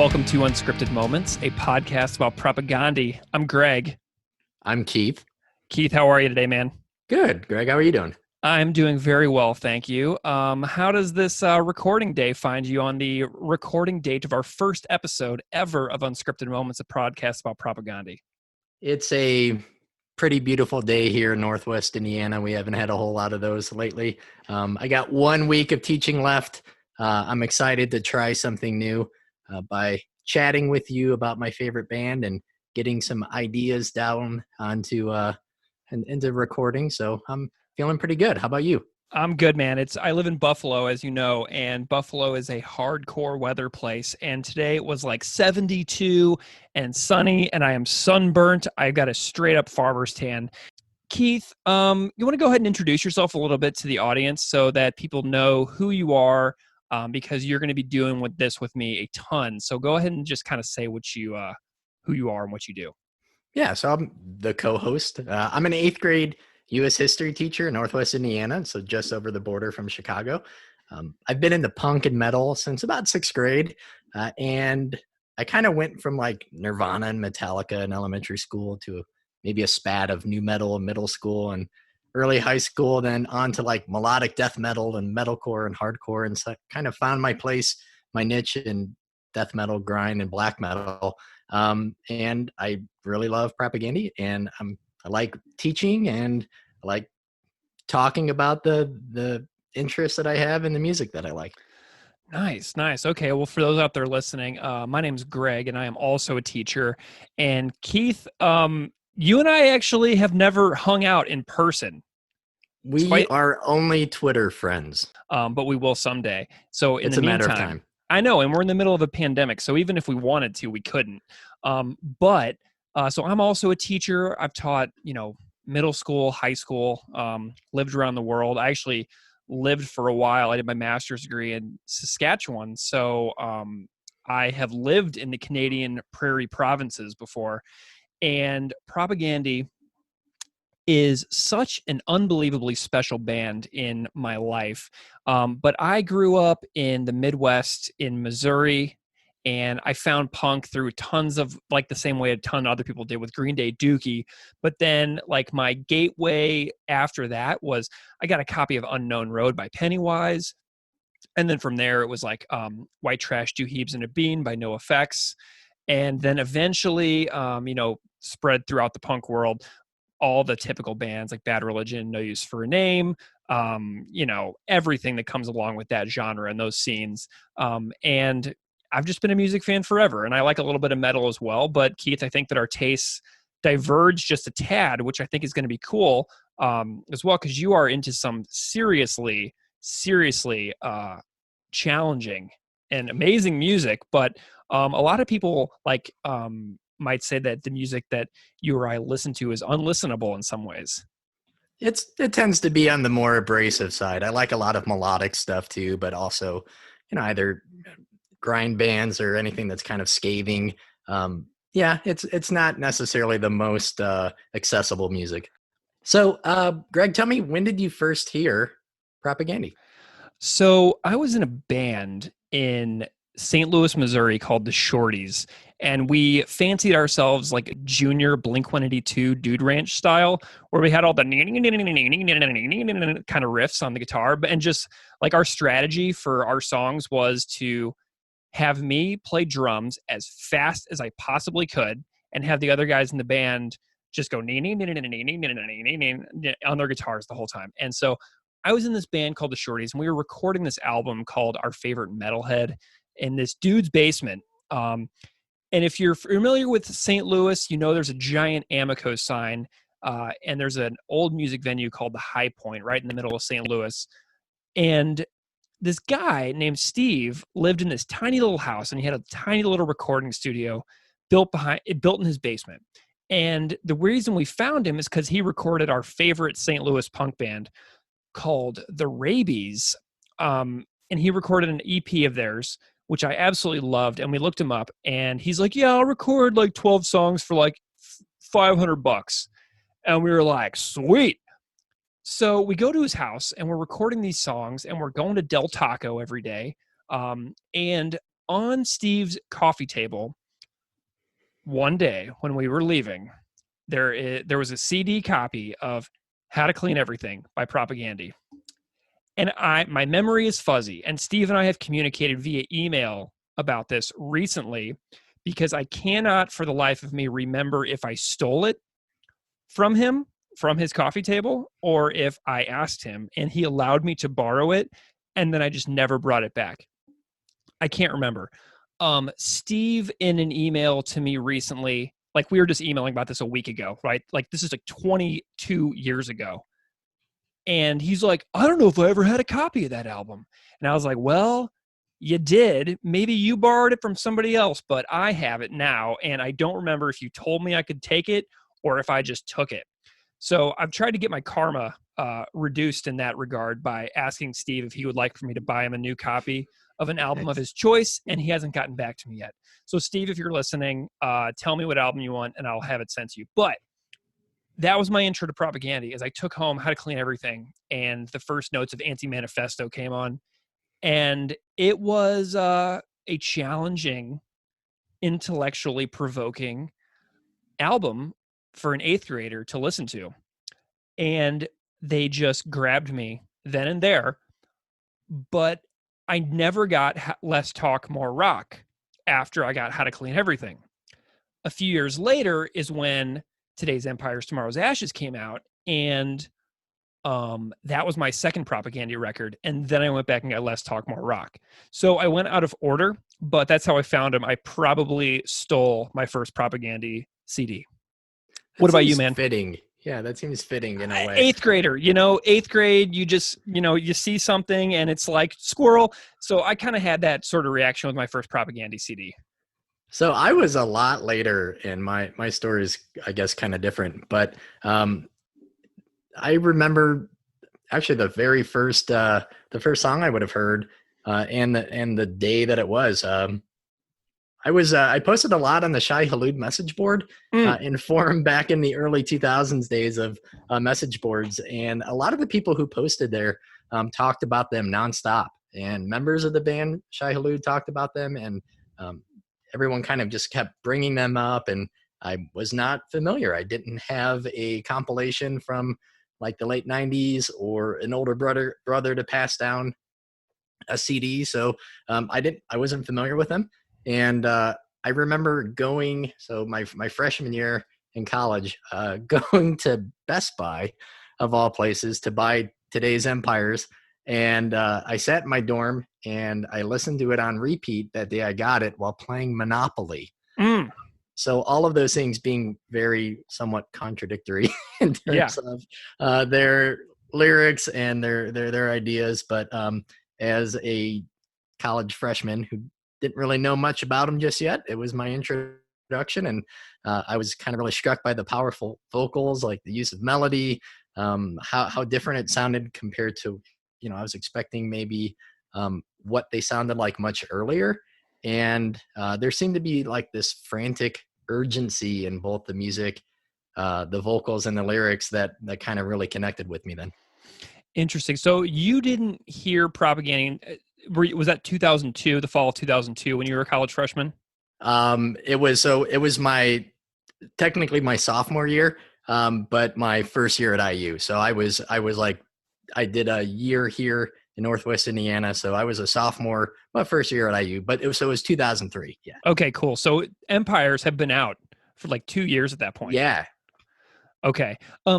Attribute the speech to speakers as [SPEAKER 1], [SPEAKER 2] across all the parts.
[SPEAKER 1] Welcome to Unscripted Moments, a podcast about Propagandhi. I'm Greg.
[SPEAKER 2] I'm Keith.
[SPEAKER 1] Keith, how are you today, man?
[SPEAKER 2] Good. Greg, how are you doing?
[SPEAKER 1] I'm doing very well, thank you. How does this recording day find you on the recording date of our first episode ever of Unscripted Moments, a podcast about Propagandhi?
[SPEAKER 2] It's a pretty beautiful day here in Northwest Indiana. We haven't had a whole lot of those lately. I got 1 week of teaching left. I'm excited to try something new by chatting with you about my favorite band and getting some ideas down onto into recording. So I'm feeling pretty good. How about you?
[SPEAKER 1] I'm good, man. I live in Buffalo, as you know, and Buffalo is a hardcore weather place. And today it was like 72 and sunny, and I am sunburnt. I've got a straight up farmer's tan. Keith, you want to go ahead and introduce yourself a little bit to the audience so that people know who you are, because you're going to be doing with me a ton. So go ahead and just kind of say who you are and what you do.
[SPEAKER 2] Yeah, so I'm the co-host. I'm an 8th grade U.S. history teacher in Northwest Indiana, so just over the border from Chicago. I've been into punk and metal since about 6th grade, and I kind of went from like Nirvana and Metallica in elementary school to maybe a spat of new metal in middle school and early high school, then on to like melodic death metal and metalcore and hardcore, and so I kind of found my place, my niche in death metal, grind, and black metal. And I really love Propagandhi, and I like teaching, and I like talking about the interests that I have in the music that I like.
[SPEAKER 1] Nice. Okay, well, for those out there listening, my name's Greg, and I am also a teacher. And Keith, you and I actually have never hung out in person.
[SPEAKER 2] We are only Twitter friends.
[SPEAKER 1] But we will someday. So in
[SPEAKER 2] It's
[SPEAKER 1] the
[SPEAKER 2] a matter
[SPEAKER 1] meantime,
[SPEAKER 2] of time.
[SPEAKER 1] I know, and we're in the middle of a pandemic, so even if we wanted to, we couldn't. So I'm also a teacher. I've taught, middle school, high school, lived around the world. I actually lived for a while. I did my master's degree in Saskatchewan. So I have lived in the Canadian prairie provinces before. And Propagandhi is such an unbelievably special band in my life. But I grew up in the Midwest in Missouri, and I found punk through tons of, like the same way a ton of other people did with Green Day, Dookie. But then like my gateway after that was I got a copy of Unknown Road by Pennywise. And then from there it was like White Trash, Two Heaves and a Bean by NoFX. And then eventually, spread throughout the punk world, all the typical bands like Bad Religion, No Use for a Name, everything that comes along with that genre and those scenes. And I've just been a music fan forever, and I like a little bit of metal as well. But Keith, I think that our tastes diverge just a tad, which I think is going to be cool as well, because you are into some seriously challenging and amazing music. But a lot of people might say that the music that you or I listen to is unlistenable in some ways.
[SPEAKER 2] It tends to be on the more abrasive side. I like a lot of melodic stuff too, but also, either grind bands or anything that's kind of scathing. It's not necessarily the most accessible music. So, Greg, tell me, when did you first hear Propagandhi?
[SPEAKER 1] So I was in a band in St. Louis, Missouri called the Shorties, and we fancied ourselves like junior Blink-182 Dude Ranch style, where we had all the kind of riffs on the guitar, and just like our strategy for our songs was to have me play drums as fast as I possibly could and have the other guys in the band just go on their guitars the whole time. And so I was in this band called the Shorties, and we were recording this album called Our Favorite Metalhead in this dude's basement. And if you're familiar with St. Louis, there's a giant Amoco sign, and there's an old music venue called the High Point right in the middle of St. Louis. And this guy named Steve lived in this tiny little house, and he had a tiny little recording studio built in his basement. And the reason we found him is because he recorded our favorite St. Louis punk band called The Rabies. And he recorded an EP of theirs, which I absolutely loved. And we looked him up, and he's like, yeah, I'll record like 12 songs for like $500. And we were like, sweet. So we go to his house, and we're recording these songs, and we're going to Del Taco every day. And on Steve's coffee table one day when we were leaving, there was a CD copy of How to Clean Everything by Propagandhi. And my memory is fuzzy. And Steve and I have communicated via email about this recently because I cannot for the life of me remember if I stole it from him, from his coffee table, or if I asked him and he allowed me to borrow it and then I just never brought it back. I can't remember. Steve, in an email to me recently, like we were just emailing about this a week ago, right? Like this is like 22 years ago. And he's like, I don't know if I ever had a copy of that album. And I was like, well, you did. Maybe you borrowed it from somebody else, but I have it now. And I don't remember if you told me I could take it or if I just took it. So I've tried to get my karma reduced in that regard by asking Steve if he would like for me to buy him a new copy of an album of his choice, and he hasn't gotten back to me yet. So Steve, if you're listening, tell me what album you want, and I'll have it sent to you. But that was my intro to Propagandhi, as I took home How to Clean Everything, and the first notes of Anti-Manifesto came on. And it was a challenging, intellectually provoking album for an eighth grader to listen to. And they just grabbed me then and there. But I never got Less Talk, More Rock after I got How to Clean Everything. A few years later is when Today's Empires, Tomorrow's Ashes came out. And that was my second Propagandhi record. And then I went back and got Less Talk, More Rock. So I went out of order, but that's how I found him. I probably stole my first Propagandhi CD. What about you, man?
[SPEAKER 2] Fitting. Yeah, that seems fitting in a way.
[SPEAKER 1] Eighth grader, eighth grade, you just, you see something and it's like squirrel. So I kind of had that sort of reaction with my first Propagandhi CD.
[SPEAKER 2] So I was a lot later, and my story is, I guess, kind of different. But I remember actually the first song I would have heard, and the day that it was. I posted a lot on the Shai Halud message board in forum back in the early 2000s days of message boards. And a lot of the people who posted there talked about them nonstop. And members of the band Shai Halud talked about them. And everyone kind of just kept bringing them up. And I was not familiar. I didn't have a compilation from like the late 90s or an older brother to pass down a CD. So I wasn't familiar with them. And I remember going, so my freshman year in college, going to Best Buy, of all places, to buy Today's Empires. And I sat in my dorm and I listened to it on repeat that day I got it while playing Monopoly. So all of those things being very somewhat contradictory in terms of their lyrics and their ideas. But as a college freshman who didn't really know much about them just yet, it was my introduction, and I was kind of really struck by the powerful vocals, like the use of melody, how different it sounded compared to, I was expecting maybe what they sounded like much earlier. And there seemed to be like this frantic urgency in both the music, the vocals, and the lyrics that kind of really connected with me then.
[SPEAKER 1] Interesting. So you didn't hear Propagandhi. Was that 2002, the fall of 2002, when you were a college freshman?
[SPEAKER 2] It was technically my sophomore year, but my first year at IU. So I did a year here in Northwest Indiana. So I was a sophomore, my first year at IU, but it was 2003. Yeah.
[SPEAKER 1] Okay, cool. So Empires have been out for like 2 years at that point.
[SPEAKER 2] Yeah.
[SPEAKER 1] Okay.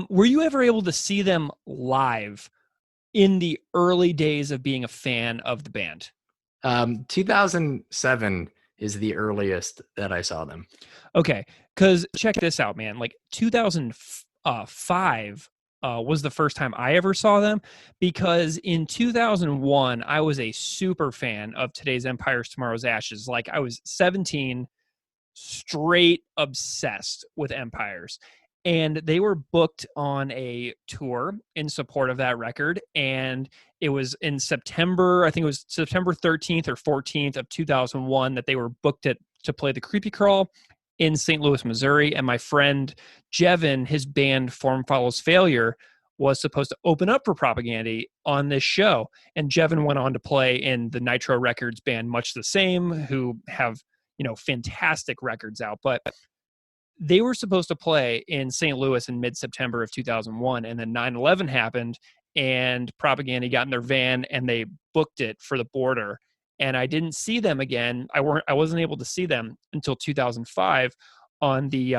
[SPEAKER 1] Were you ever able to see them live in the early days of being a fan of the band?
[SPEAKER 2] 2007 is the earliest that I saw them.
[SPEAKER 1] Okay. Because check this out, man. Like 2005 was the first time I ever saw them, because in 2001, I was a super fan of Today's Empires, Tomorrow's Ashes. Like I was 17, straight obsessed with Empires. And they were booked on a tour in support of that record. And it was in September, I think it was September 13th or 14th of 2001 that they were booked to play the Creepy Crawl in St. Louis, Missouri. And my friend Jevin, his band Form Follows Failure, was supposed to open up for Propagandhi on this show. And Jevin went on to play in the Nitro Records band Much the Same, who have, fantastic records out. But they were supposed to play in St. Louis in mid-September of 2001, and then 9/11 happened, and Propagandhi got in their van and they booked it for the border. And I didn't see them again. I wasn't able to see them until 2005 on the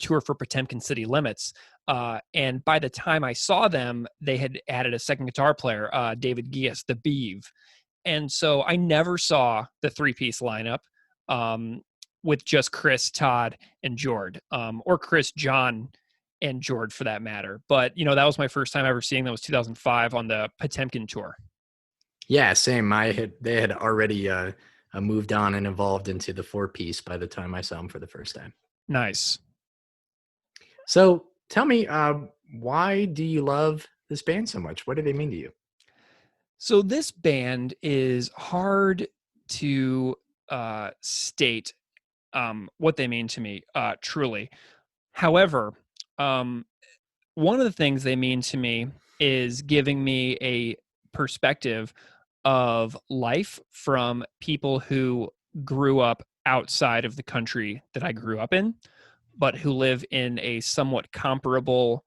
[SPEAKER 1] tour for Potemkin City Limits. And by the time I saw them, they had added a second guitar player, David Gies, the Beeve. And so I never saw the three-piece lineup with just Chris, Todd, and Jord, or Chris, John, and Jord for that matter. But, that was my first time ever seeing them. Was 2005 on the Potemkin tour.
[SPEAKER 2] Yeah, same. They had already moved on and evolved into the 4-piece by the time I saw them for the first time.
[SPEAKER 1] Nice.
[SPEAKER 2] So tell me, why do you love this band so much? What do they mean to you?
[SPEAKER 1] So this band is hard to state what they mean to me, truly. However, one of the things they mean to me is giving me a perspective of life from people who grew up outside of the country that I grew up in, but who live in a somewhat comparable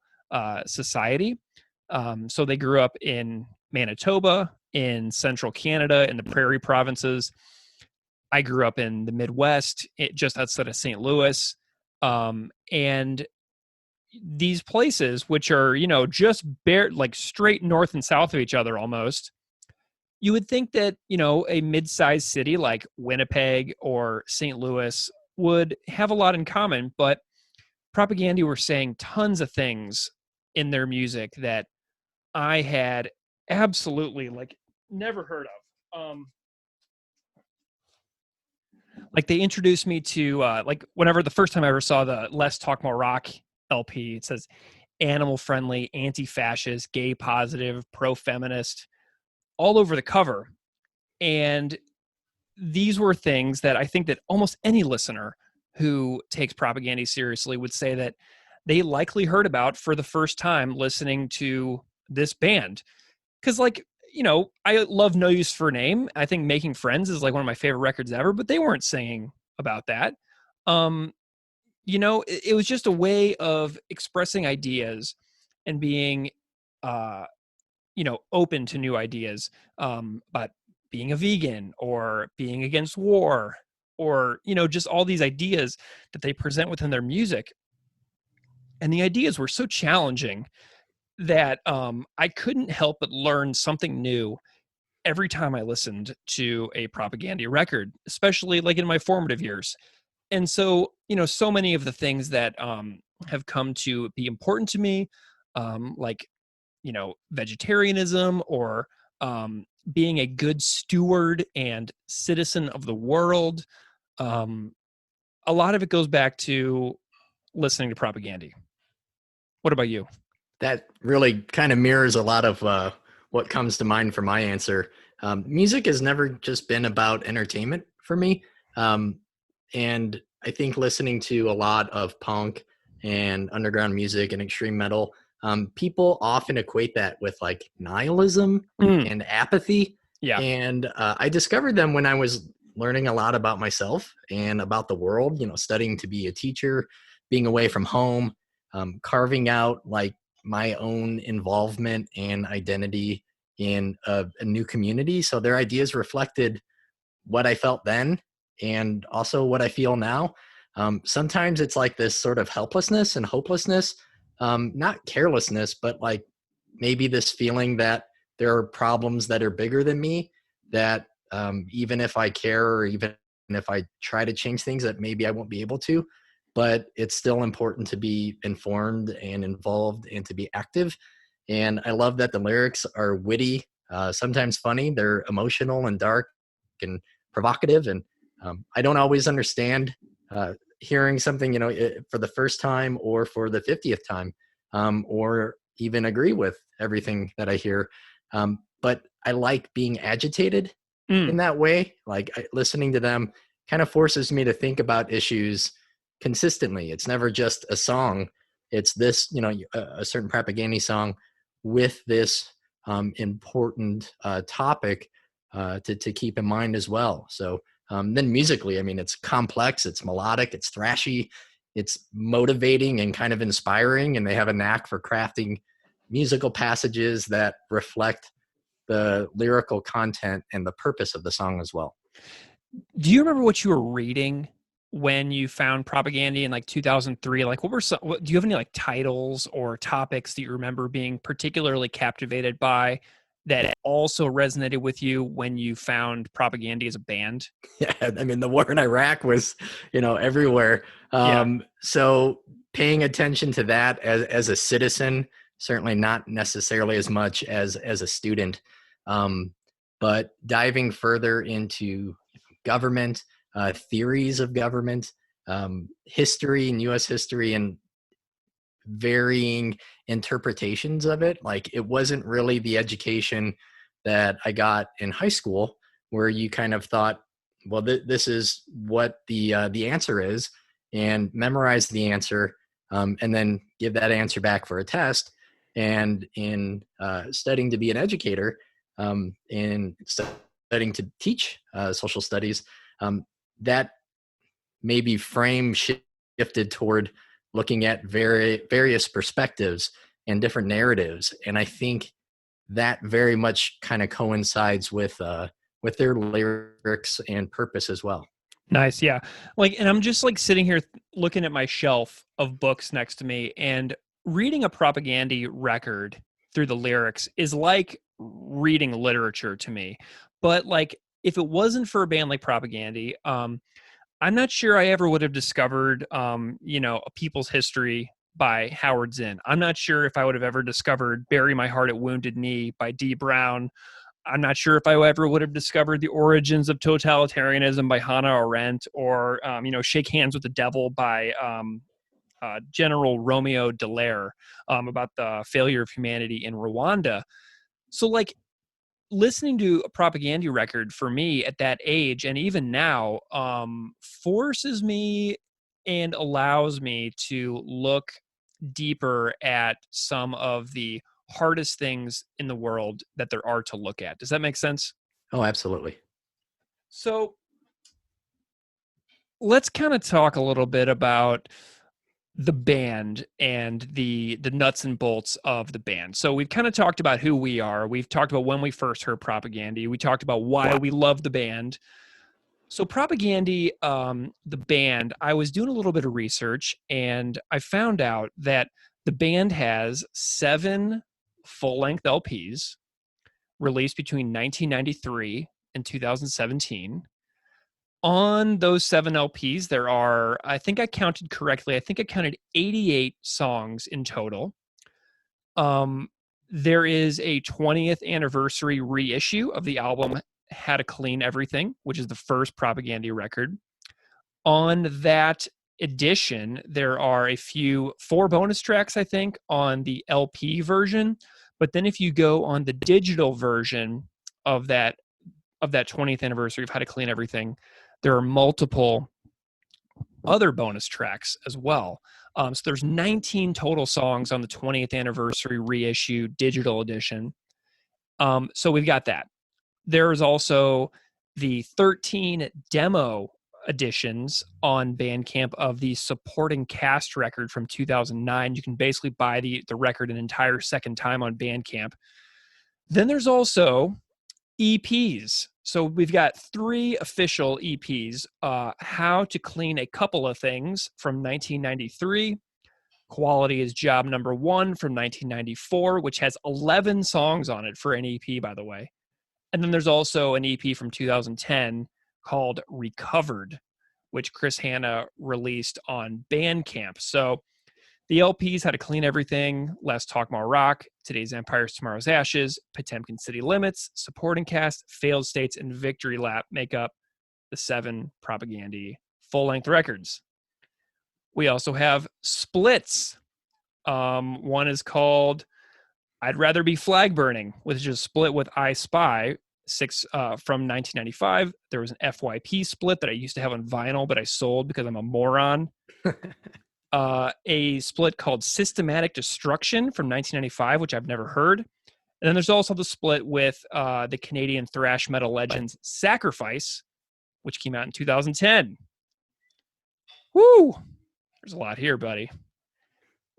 [SPEAKER 1] society. So they grew up in Manitoba, in central Canada, in the prairie provinces. I grew up in the Midwest, just outside of St. Louis. And these places, which are, just like straight north and south of each other almost, you would think that, a mid-sized city like Winnipeg or St. Louis would have a lot in common, but Propagandhi were saying tons of things in their music that I had absolutely never heard of. They introduced me to whenever the first time I ever saw the Less Talk More Rock LP, it says animal friendly, anti-fascist, gay positive, pro-feminist, all over the cover. And these were things that I think that almost any listener who takes Propagandhi seriously would say that they likely heard about for the first time listening to this band. Because I love No Use for a Name. I think Making Friends is one of my favorite records ever, but they weren't singing about that. It was just a way of expressing ideas and being, open to new ideas, about being a vegan or being against war or, just all these ideas that they present within their music. And the ideas were so challenging that I couldn't help but learn something new every time I listened to a Propagandhi record, especially in my formative years. And so, so many of the things that have come to be important to me, vegetarianism or being a good steward and citizen of the world, a lot of it goes back to listening to Propagandhi. What about you?
[SPEAKER 2] That really kind of mirrors a lot of what comes to mind for my answer. Music has never just been about entertainment for me. And I think listening to a lot of punk and underground music and extreme metal, people often equate that with nihilism and apathy.
[SPEAKER 1] Yeah.
[SPEAKER 2] And I discovered them when I was learning a lot about myself and about the world, studying to be a teacher, being away from home, carving out my own involvement and identity in a new community. So their ideas reflected what I felt then and also what I feel now. Sometimes it's this sort of helplessness and hopelessness, not carelessness, but maybe this feeling that there are problems that are bigger than me, that even if I care or even if I try to change things, that maybe I won't be able to. But it's still important to be informed and involved and to be active. And I love that the lyrics are witty, sometimes funny. They're emotional and dark and provocative. And I don't always understand hearing something, for the first time or for the 50th time, or even agree with everything that I hear. But I like being agitated in that way. Listening to them kind of forces me to think about issues consistently. It's never just a song, it's this, a certain Propagandhi song with this important topic to keep in mind as well. So then musically, I mean, it's complex, it's melodic, it's thrashy, it's motivating and kind of inspiring, and they have a knack for crafting musical passages that reflect the lyrical content and the purpose of the song as well.
[SPEAKER 1] Do you remember what you were reading when you found Propagandhi in like 2003? Like, do you have any like titles or topics that you remember being particularly captivated by that also resonated with you when you found Propagandhi as a band?
[SPEAKER 2] Yeah, I mean, the war in Iraq was, everywhere.
[SPEAKER 1] Yeah.
[SPEAKER 2] So paying attention to that as a citizen, certainly not necessarily as much as a student, um, but diving further into government, theories of government, history and U.S. history, and varying interpretations of it. Like, it wasn't really the education that I got in high school, where you kind of thought, well, this is what the answer is, and memorize the answer, and then give that answer back for a test. And in studying to be an educator, in studying to teach social studies, that maybe frame shifted toward looking at various perspectives and different narratives. And I think that very much kind of coincides with their lyrics and purpose as well.
[SPEAKER 1] Nice. Yeah. Like, and I'm just like sitting here looking at my shelf of books next to me, and reading a Propagandhi record through the lyrics is like reading literature to me. But like, if it wasn't for a band like Propagandhi, I'm not sure I ever would have discovered, A People's History by Howard Zinn. I'm not sure if I would have ever discovered Bury My Heart at Wounded Knee by Dee Brown. I'm not sure if I ever would have discovered The Origins of Totalitarianism by Hannah Arendt, or, Shake Hands with the Devil by General Romeo Dallaire, about the failure of humanity in Rwanda. So, like, listening to a Propagandhi record for me at that age, and even now, forces me and allows me to look deeper at some of the hardest things in the world that there are to look at. Does that make sense?
[SPEAKER 2] Oh, absolutely.
[SPEAKER 1] So let's kind of talk a little bit about the band and the nuts and bolts of the band. So we've kind of talked about who we are. We've talked about when we first heard Propagandhi. We talked about why we love the band. So Propagandhi, the band, I was doing a little bit of research, and I found out that the band has 7 full-length LPs released between 1993 and 2017. On those 7 LPs, there are, I think I counted correctly, I think I counted 88 songs in total. Um, there is a 20th anniversary reissue of the album How to Clean Everything, which is the first Propagandhi record. On that edition, there are 4 bonus tracks, I think, on the LP version. But then if you go on the digital version of that 20th anniversary of How to Clean Everything, there are multiple other bonus tracks as well. So there's 19 total songs on the 20th anniversary reissue digital edition. So we've got that. There's also the 13 demo editions on Bandcamp of the supporting cast record from 2009. You can basically buy the record an entire second time on Bandcamp. Then there's also EPs. So we've got 3 official EPs. How to Clean a Couple of Things from 1993. Quality is Job Number 1 from 1994, which has 11 songs on it for an EP, by the way. And then there's also an EP from 2010 called Recovered, which Chris Hanna released on Bandcamp. So the LPs, How to Clean Everything, Less Talk More Rock, Today's Empires, Tomorrow's Ashes, Potemkin City Limits, Supporting Cast, Failed States, and Victory Lap make up the 7 Propagandhi full-length records. We also have splits. One is called I'd Rather Be Flag Burning, which is split with I Spy, 6 from 1995. There was an FYP split that I used to have on vinyl, but I sold because I'm a moron. a split called Systematic Destruction from 1995, which I've never heard. And then there's also the split with the Canadian thrash metal legends Sacrifice, which came out in 2010. Woo! There's a lot here, buddy.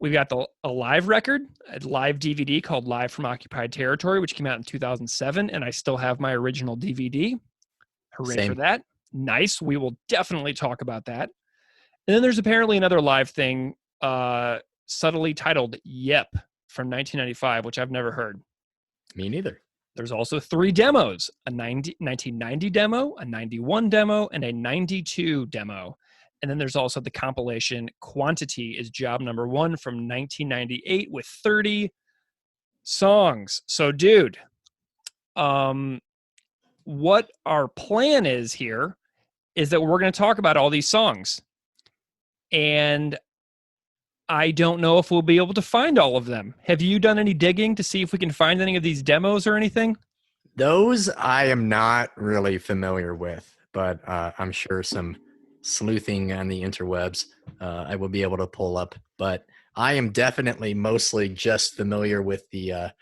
[SPEAKER 1] We've got a live record, a live DVD called Live from Occupied Territory, which came out in 2007, and I still have my original DVD. Hooray for that. Nice. We will definitely talk about that. And then there's apparently another live thing subtly titled Yep from 1995, which I've never heard.
[SPEAKER 2] Me neither.
[SPEAKER 1] There's also 3 demos, a 1990 demo, a 91 demo, and a 92 demo. And then there's also the compilation Quantity is Job Number 1 from 1998 with 30 songs. So, dude, what our plan is here is that we're going to talk about all these songs. And I don't know if we'll be able to find all of them. Have you done any digging to see if we can find any of these demos or anything?
[SPEAKER 2] Those I am not really familiar with, but I'm sure some sleuthing on the interwebs I will be able to pull up. But I am definitely mostly just familiar with the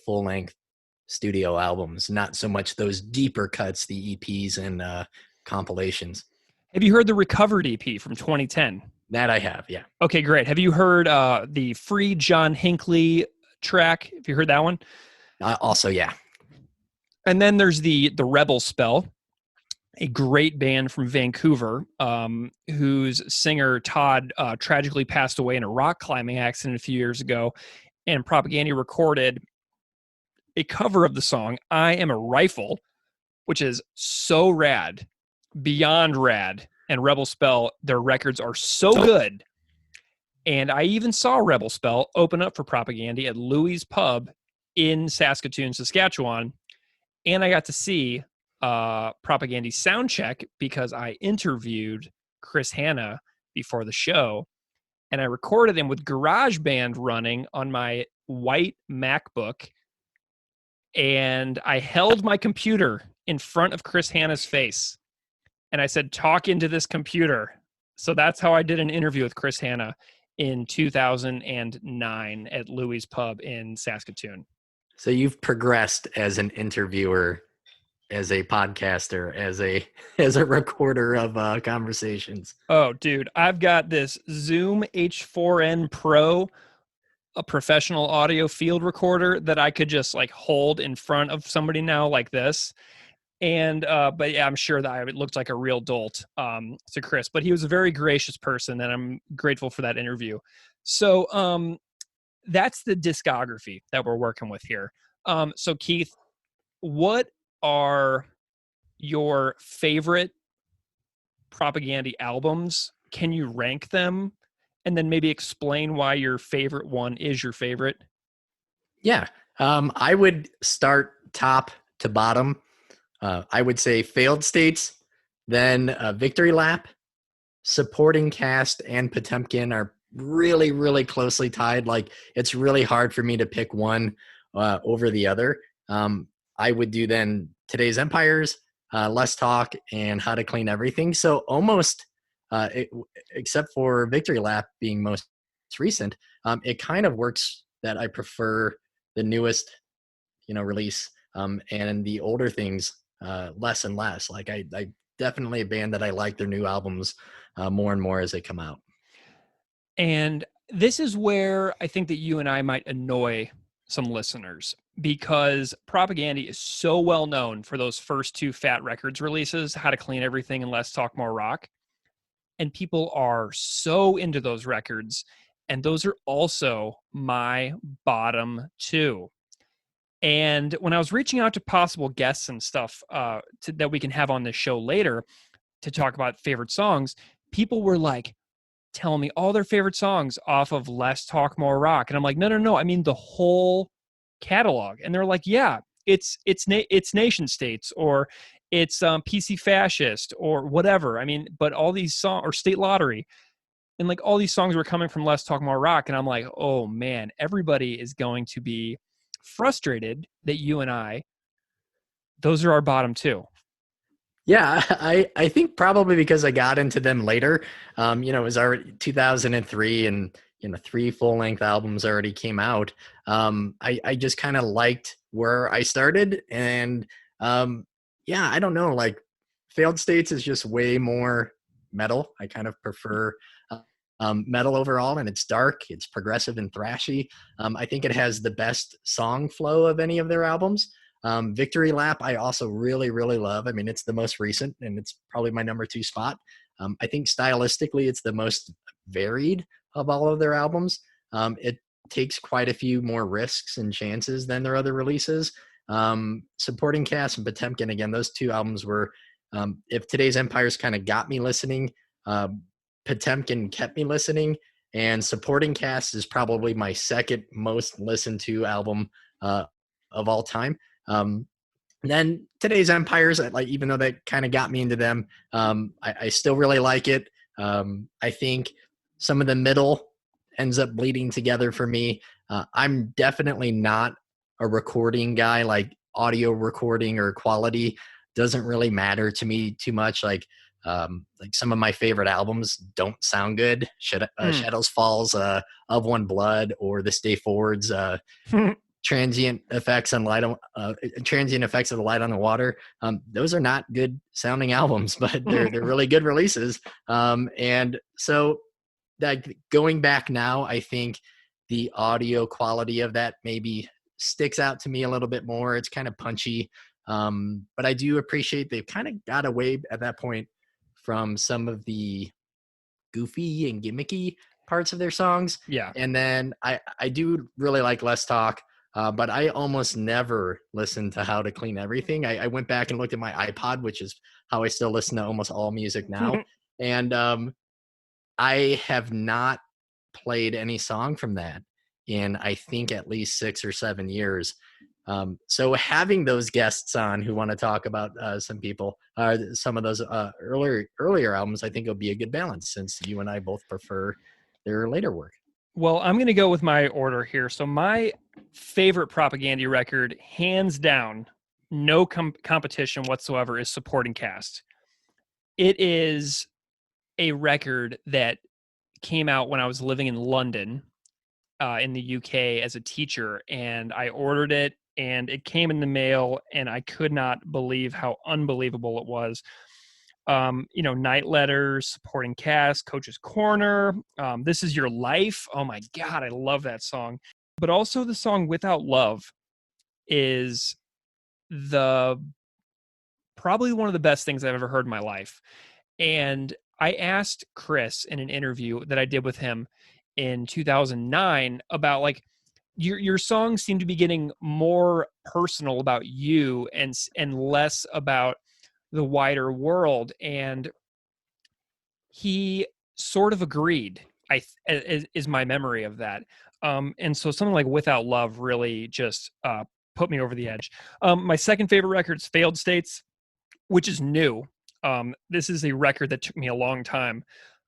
[SPEAKER 2] full-length studio albums, not so much those deeper cuts, the EPs and compilations.
[SPEAKER 1] Have you heard the Recovered EP from 2010?
[SPEAKER 2] That I have, yeah.
[SPEAKER 1] Okay, great. Have you heard the Free John Hinckley track? Have you heard that one?
[SPEAKER 2] Also, yeah.
[SPEAKER 1] And then there's the Rebel Spell, a great band from Vancouver, whose singer Todd tragically passed away in a rock climbing accident a few years ago. And Propagandhi recorded a cover of the song I Am a Rifle, which is so rad, beyond rad. And Rebel Spell, their records are so good. And I even saw Rebel Spell open up for Propagandhi at Louis' Pub in Saskatoon, Saskatchewan. And I got to see Propagandhi's sound check because I interviewed Chris Hanna before the show. And I recorded him with GarageBand running on my white MacBook. And I held my computer in front of Chris Hanna's face. And I said, talk into this computer. So that's how I did an interview with Chris Hanna in 2009 at Louis' Pub in Saskatoon.
[SPEAKER 2] So you've progressed as an interviewer, as a podcaster, as a recorder of conversations.
[SPEAKER 1] Oh, dude, I've got this Zoom H4n Pro, a professional audio field recorder that I could just like hold in front of somebody now like this. And, but yeah, I'm sure that I looked like a real dolt to Chris, but he was a very gracious person and I'm grateful for that interview. So that's the discography that we're working with here. So Keith, what are your favorite Propagandhi albums? Can you rank them? And then maybe explain why your favorite one is your favorite?
[SPEAKER 2] Yeah. I would start top to bottom. I would say Failed States, then Victory Lap, Supporting Cast, and Potemkin are really, really closely tied. Like, it's really hard for me to pick one over the other. I would do then Today's Empires, Less Talk, and How to Clean Everything. So almost, except for Victory Lap being most recent, it kind of works that I prefer the newest, release, and the older things less and less. Like I definitely a band that I like their new albums more and more as they come out.
[SPEAKER 1] And this is where I think that you and I might annoy some listeners because Propagandhi is so well known for those first 2 Fat Records releases, How to Clean Everything and Let's Talk More Rock. And people are so into those records. And those are also my bottom 2. And when I was reaching out to possible guests and stuff that we can have on this show later to talk about favorite songs, people were like telling me all their favorite songs off of Less Talk More Rock. And I'm like, no. I mean, the whole catalog. And they're like, yeah, it's Nation States or it's PC Fascist or whatever. I mean, but all these songs or State Lottery and like all these songs were coming from Less Talk More Rock. And I'm like, oh man, everybody is going to be frustrated that you and I, those are our bottom 2.
[SPEAKER 2] Yeah, I think probably because I got into them later. It was already 2003, and three full length albums already came out. I just kind of liked where I started, and yeah, I don't know, like Failed States is just way more metal. I kind of prefer metal overall, and it's dark, it's progressive and thrashy. I think it has the best song flow of any of their albums. Victory Lap, I also really, really love. I mean, it's the most recent, and it's probably my number two spot. I think stylistically, it's the most varied of all of their albums. It takes quite a few more risks and chances than their other releases. Supporting Cast and Potemkin, again, those two albums were, if Today's Empires kind of got me listening, Potemkin kept me listening, and Supporting Cast is probably my second most listened to album of all time. Um, then Today's Empires, like even though that kind of got me into them, I still really like it. I think some of the middle ends up bleeding together for me. I'm definitely not a recording guy. Like audio recording or quality doesn't really matter to me too much. Like some of my favorite albums don't sound good.
[SPEAKER 1] Mm.
[SPEAKER 2] Shadows Falls, Of One Blood, or This Day Forward's transient effects on transient effects of the light on the water. Those are not good sounding albums, but they're really good releases. And so that going back now, I think the audio quality of that maybe sticks out to me a little bit more. It's kind of punchy. But I do appreciate they've kind of got away at that point from some of the goofy and gimmicky parts of their songs.
[SPEAKER 1] Yeah.
[SPEAKER 2] And then I do really like Less Talk, but I almost never listen to How to Clean Everything. I went back and looked at my iPod, which is how I still listen to almost all music now. And I have not played any song from that in, I think, at least 6 or 7 years. So having those guests on who want to talk about some of those earlier albums, I think will be a good balance since you and I both prefer their later work.
[SPEAKER 1] Well, I'm going to go with my order here. So my favorite Propagandhi record, hands down, no competition whatsoever, is Supporting Cast. It is a record that came out when I was living in London, in the UK as a teacher, and I ordered it and it came in the mail, and I could not believe how unbelievable it was. Night Letters, Supporting Cast, Coach's Corner, This Is Your Life. Oh my God, I love that song. But also the song Without Love is the probably one of the best things I've ever heard in my life. And I asked Chris in an interview that I did with him in 2009 about like your songs seem to be getting more personal about you and less about the wider world, and he sort of agreed. Is my memory of that. And so something like Without Love really just put me over the edge. My second favorite record is Failed States, which is new. This is a record that took me a long time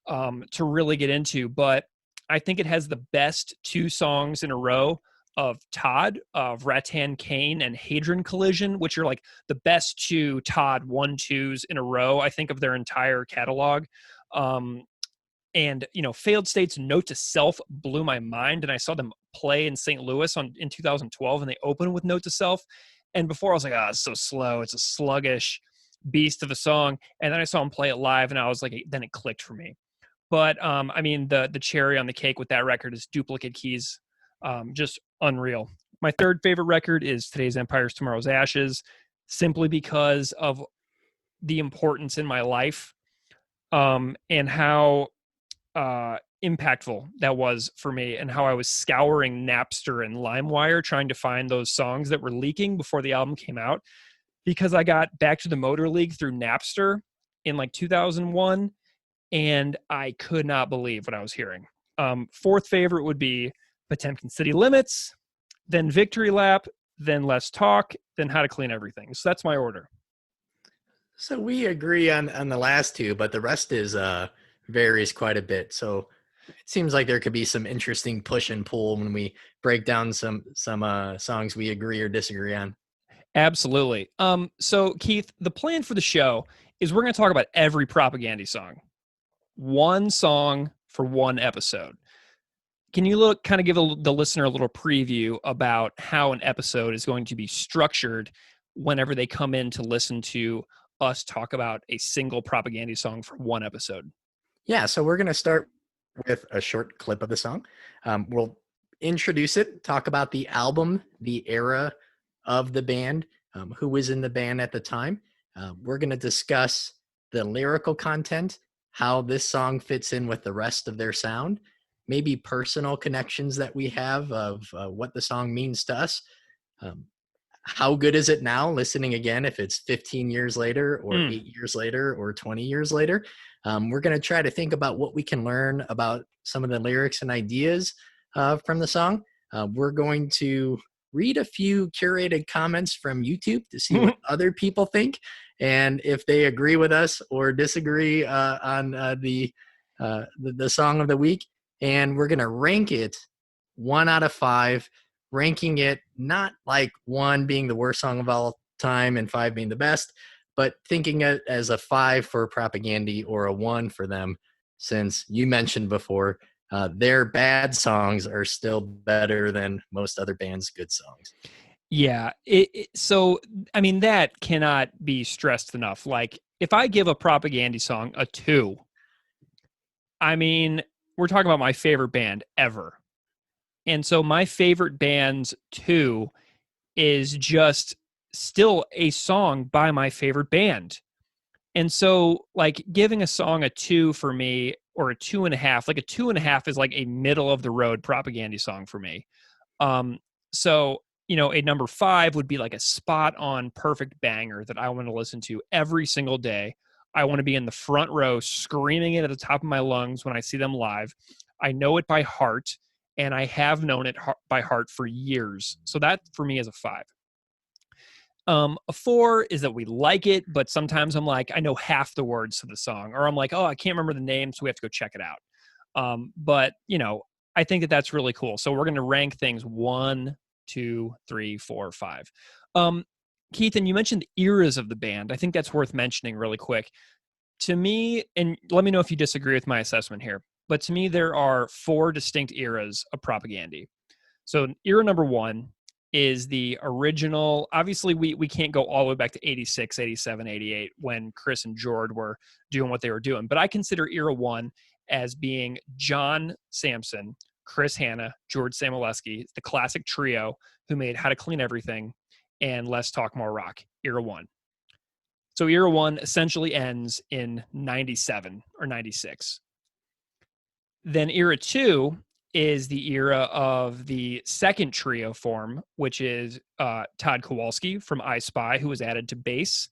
[SPEAKER 1] to really get into, but I think it has the best two songs in a row of Todd, of Rattan Cane and Hadron Collision, which are like the best two Todd 1-2s in a row, I think, of their entire catalog. Um, and Failed States Note to Self blew my mind, and I saw them play in St. Louis in 2012, and they opened with Note to Self. And before I was like, oh, it's so slow, it's a sluggish beast of a song. And then I saw them play it live, and I was like, then it clicked for me. But I mean, the cherry on the cake with that record is Duplicate Keys, just unreal. My third favorite record is Today's Empires, Tomorrow's Ashes, simply because of the importance in my life, and how impactful that was for me, and how I was scouring Napster and LimeWire trying to find those songs that were leaking before the album came out, because I got Back to the Motor League through Napster in like 2001, and I could not believe what I was hearing. Fourth favorite would be Potemkin City Limits, then Victory Lap, then Let's Talk, then How to Clean Everything. So that's my order.
[SPEAKER 2] So we agree on the last two, but the rest is varies quite a bit. So it seems like there could be some interesting push and pull when we break down some songs we agree or disagree on.
[SPEAKER 1] Absolutely. So Keith, the plan for the show is we're going to talk about every Propagandhi song. One song for one episode. Can you kind of give the listener a little preview about how an episode is going to be structured whenever they come in to listen to us talk about a single Propagandhi song for one episode?
[SPEAKER 2] Yeah, so we're going to start with a short clip of the song. We'll introduce it, talk about the album, the era of the band, who was in the band at the time. We're going to discuss the lyrical content, how this song fits in with the rest of their sound, maybe personal connections that we have of what the song means to us. How good is it now listening again if it's 15 years later or 8 years later or 20 years later? We're going to try to think about what we can learn about some of the lyrics and ideas from the song. We're going to read a few curated comments from YouTube to see what other people think and if they agree with us or disagree on the song of the week. And we're going to rank it 1 out of 5, ranking it not like 1 being the worst song of all time and 5 being the best, but thinking it as a 5 for Propagandhi or a 1 for them, since you mentioned before, their bad songs are still better than most other bands' good songs.
[SPEAKER 1] Yeah. So, I mean, that cannot be stressed enough. Like, if I give a Propagandhi song a 2, I mean, we're talking about my favorite band ever. And so my favorite band's 2 is just still a song by my favorite band. And so, like, giving a song a 2 for me, or a 2.5, like a 2.5 is like a middle of the road Propagandhi song for me. So, a number 5 would be like a spot on perfect banger that I want to listen to every single day. I want to be in the front row screaming it at the top of my lungs when I see them live. I know it by heart, and I have known it by heart for years. So that for me is a 5. A 4 is that we like it, but sometimes I'm like, I know half the words to the song, or I'm like, oh, I can't remember the name, so we have to go check it out. But I think that that's really cool. So we're going to rank things 1, 2, 3, 4, 5. Keith, and you mentioned eras of the band. I think that's worth mentioning really quick. To me, and let me know if you disagree with my assessment here, but to me, there are 4 distinct eras of Propagandhi. So era number 1 is the original. Obviously, we can't go all the way back to 86, 87, 88 when Chris and Jord were doing what they were doing. But I consider era 1 as being John Samson, Chris Hanna, George Samoleski, the classic trio who made How to Clean Everything and Less Talk More Rock, era 1. So era 1 essentially ends in 97 or 96. Then era 2 is the era of the second trio form, which is Todd Kowalski from I Spy, who was added to bass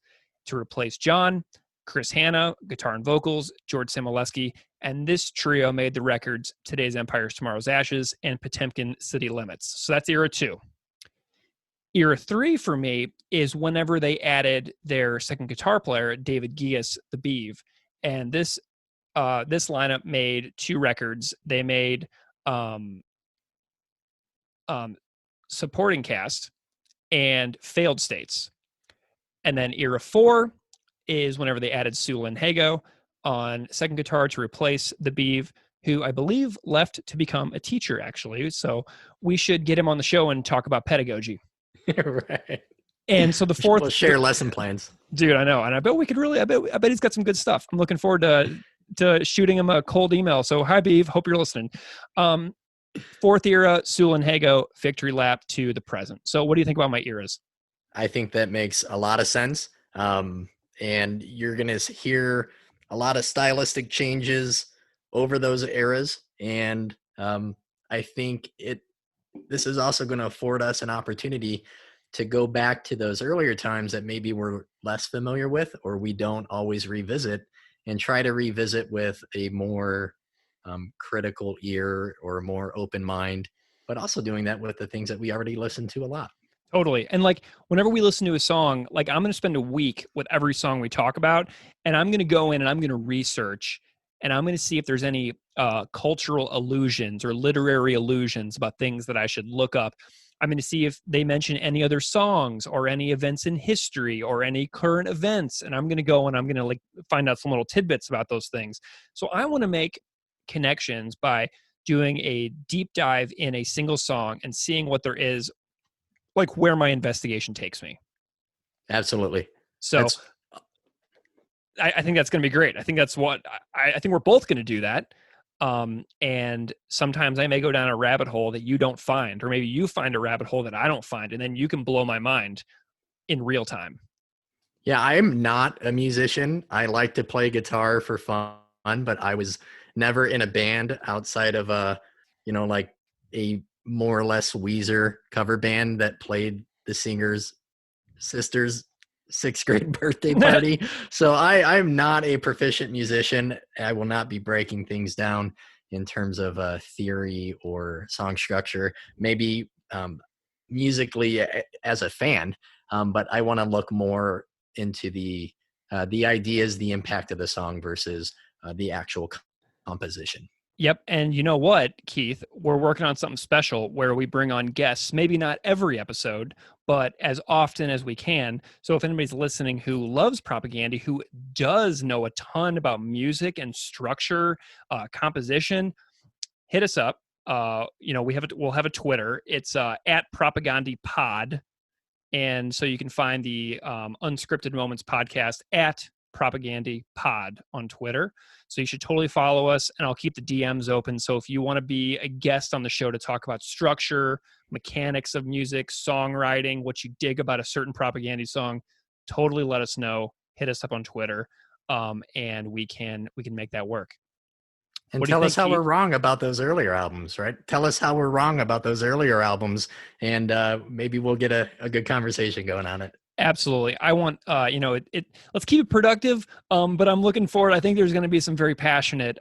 [SPEAKER 1] to replace John, Chris Hanna, guitar and vocals, George Samoleski, and this trio made the records Today's Empires, Tomorrow's Ashes, and Potemkin City Limits. So that's era 2. Era 3 for me is whenever they added their second guitar player, David Gies, the Beeve, and this lineup made 2 records. They made Supporting Cast and Failed States. And then era 4 is whenever they added Sulin Hago on second guitar to replace the Beeve, who I believe left to become a teacher, actually. So we should get him on the show and talk about pedagogy.
[SPEAKER 2] Right.
[SPEAKER 1] And so the 4th,
[SPEAKER 2] we'll share lesson plans.
[SPEAKER 1] Dude, I know. And I bet we could really, I bet he's got some good stuff. I'm looking forward to shooting him a cold email. So hi, Beeve. Hope you're listening. 4th era, Sulin Hago, victory lap to the present. So what do you think about my eras?
[SPEAKER 2] I think that makes a lot of sense. And you're going to hear a lot of stylistic changes over those eras. And I think this is also going to afford us an opportunity to go back to those earlier times that maybe we're less familiar with, or we don't always revisit, and try to revisit with a more critical ear or a more open mind, but also doing that with the things that we already listen to a lot.
[SPEAKER 1] Totally. And like whenever we listen to a song, like I'm going to spend a week with every song we talk about, and I'm going to go in and I'm going to research, and I'm going to see if there's any cultural allusions or literary allusions about things that I should look up. I'm going to see if they mention any other songs or any events in history or any current events. And I'm going to go and I'm going to like find out some little tidbits about those things. So I want to make connections by doing a deep dive in a single song and seeing what there is, like where my investigation takes me.
[SPEAKER 2] Absolutely.
[SPEAKER 1] So I think that's going to be great. I think that's what I think we're both going to do that. And sometimes I may go down a rabbit hole that you don't find, or maybe you find a rabbit hole that I don't find, and then you can blow my mind in real time.
[SPEAKER 2] Yeah, I'm not a musician. I like to play guitar for fun, but I was never in a band outside of like a more or less Weezer cover band that played the singer's sister's sixth grade birthday party. So I'm not a proficient musician. I will not be breaking things down in terms of theory or song structure. Maybe musically as a fan, but I want to look more into the ideas, the impact of the song versus the actual composition.
[SPEAKER 1] Yep. And you know what, Keith? We're working on something special where we bring on guests, maybe not every episode, but as often as we can. So if anybody's listening who loves Propagandhi, who does know a ton about music and structure, composition, hit us up. We'll have a Twitter. It's at Propagandhi Pod. And so you can find the Unscripted Moments podcast at Propagandhi Pod on Twitter. So you should totally follow us, and I'll keep the DMs open. So if you want to be a guest on the show to talk about structure, mechanics of music, songwriting, what you dig about a certain Propagandhi song, totally let us know. Hit us up on Twitter, and we can make that work.
[SPEAKER 2] And tell us how we're wrong about those earlier albums, right? Tell us how we're wrong about those earlier albums, and maybe we'll get a good conversation going on it.
[SPEAKER 1] Absolutely. I want, let's keep it productive, but I'm looking forward. I think there's going to be some very passionate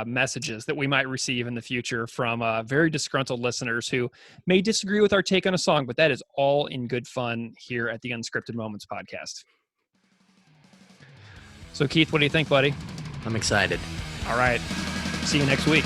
[SPEAKER 1] messages that we might receive in the future from very disgruntled listeners who may disagree with our take on a song, but that is all in good fun here at the Unscripted Moments podcast. So, Keith, what do you think, buddy?
[SPEAKER 2] I'm excited.
[SPEAKER 1] All right. See you next week.